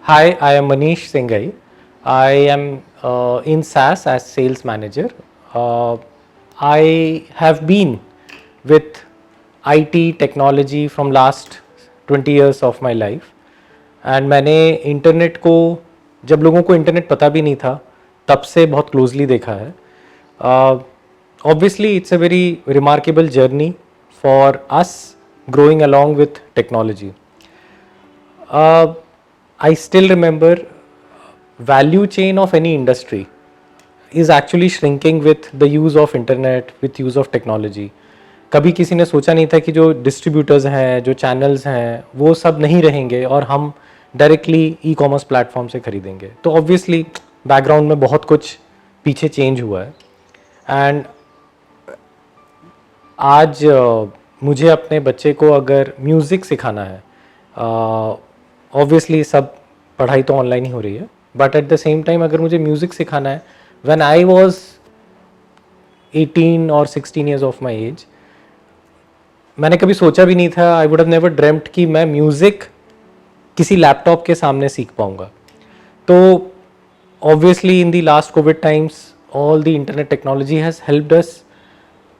Hi, I am Manish Singhai. I am in SAS as sales manager. Uh, I have been with IT technology from last 20 years of my life. And मैंने internet को, जब लोगों को internet पता भी नहीं था, तब से बहुत क्लोजली देखा है. Obviously, it's a very remarkable journey for us growing along with technology. I still remember value chain of any industry is actually shrinking with the use of internet, with use of technology. कभी किसी ने सोचा नहीं था कि जो distributors हैं, जो चैनल्स हैं, वो सब नहीं रहेंगे और हम डायरेक्टली ई कॉमर्स प्लेटफॉर्म से खरीदेंगे. तो ऑब्वियसली बैकग्राउंड में बहुत कुछ पीछे चेंज हुआ है. एंड आज मुझे अपने बच्चे को अगर म्यूज़िक सिखाना है, ऑब्वियसली सब पढ़ाई तो ऑनलाइन ही हो रही है, but at the same time अगर मुझे म्यूज़िक सिखाना है, व्हेन आई वाज 18 और 16 ईयर्स ऑफ माई एज, मैंने कभी सोचा भी नहीं था, I would have never dreamed कि मैं म्यूज़िक किसी लैपटॉप के सामने सीख पाऊँगा. तो obviously in the last Covid times all the internet technology has helped us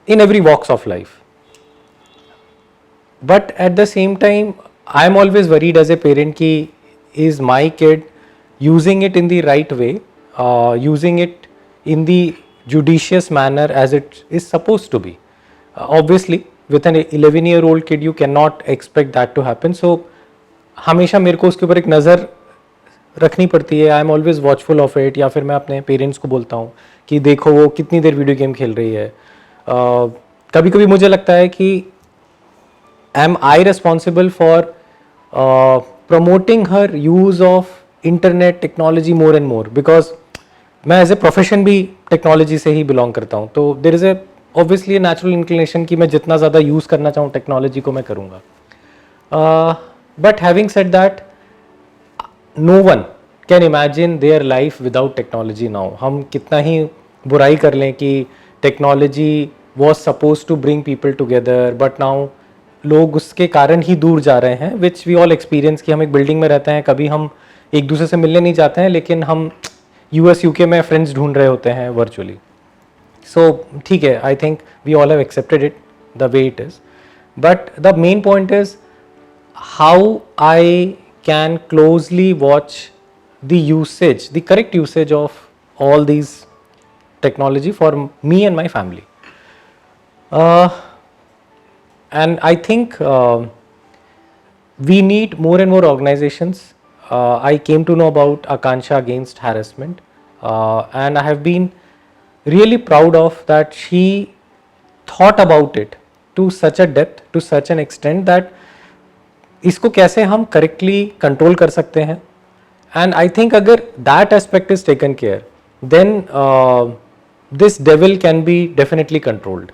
in every walks of life. But at the same time, I am always worried as a parent ki is my kid using it in the right way, using it in the judicious manner as it is supposed to be. Obviously, with an 11-year-old kid, you cannot expect that to happen. So, हमेशा मेरे को उसके ऊपर एक नज़र रखनी पड़ती है. I am always watchful of it. या फिर मैं अपने पेरेंट्स को बोलता हूँ कि देखो वो कितनी देर वीडियो गेम खेल रही है. कभी कभी मुझे लगता है कि am I responsible for promoting हर use of internet technology more and more, because मैं एज ए प्रोफेशन भी टेक्नोलॉजी से ही बिलोंग करता हूँ. तो there is a obviously natural inclination कि मैं जितना ज़्यादा यूज़ करना चाहूँ टेक्नोलॉजी को मैं करूँगा. But having said that, no one can imagine their life without technology now. हम कितना ही बुराई कर लें कि technology was supposed to bring people together, but now लोग उसके कारण ही दूर जा रहे हैं, which we all experience कि हम एक बिल्डिंग में रहते हैं, कभी हम एक दूसरे से मिलने नहीं जाते हैं, लेकिन हम US UK में फ्रेंड्स ढूंढ रहे होते हैं वर्चुअली. सो ठीक है, I think we all have accepted it the way it is. But the main point is how I can closely watch the usage, the correct usage of all these technology for me and my family. And I think we need more and more organizations. I came to know about Akansha Against Harassment, and I have been really proud of that she thought about it to such a depth, to such an extent that इसको कैसे हम correctly control कर सकते हैं. And I think अगर that aspect is taken care, then this devil can be definitely controlled.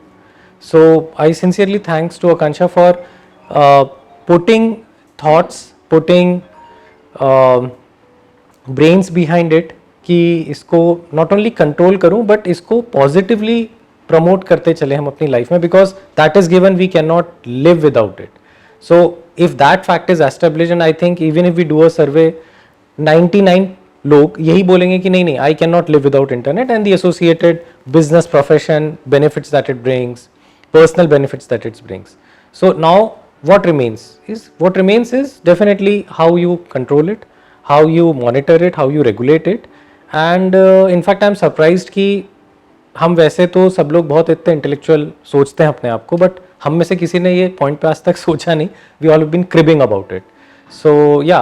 So I sincerely thanks to Akanksha for putting thoughts, putting brains behind it कि इसको not only control करूं but इसको positively promote करते चले हम अपनी life में, because that is given, we can not live without it. So if that fact is established, and I think even if we do a survey, 99 लोग यही बोलेंगे कि नहीं नहीं, I cannot live without internet and the associated business profession benefits that it brings, personal benefits that it brings. So now what remains is definitely how you control it, how you monitor it, how you regulate it. And in fact I'm surprised कि हम वैसे तो सब लोग बहुत इतने intellectual सोचते हैं अपने आप को, बट हम में से किसी ने ये पॉइंट पे आज तक सोचा नहीं. We all been cribbing about it. So yeah,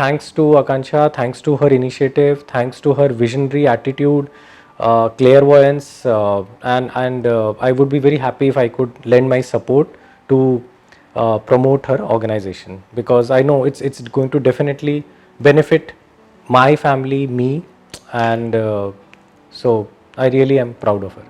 thanks to Akanksha, thanks to her initiative, thanks to her visionary attitude, clairvoyance, and I would be very happy if I could lend my support to promote her organization, because I know it's going to definitely benefit my family, me, and so I really am proud of her.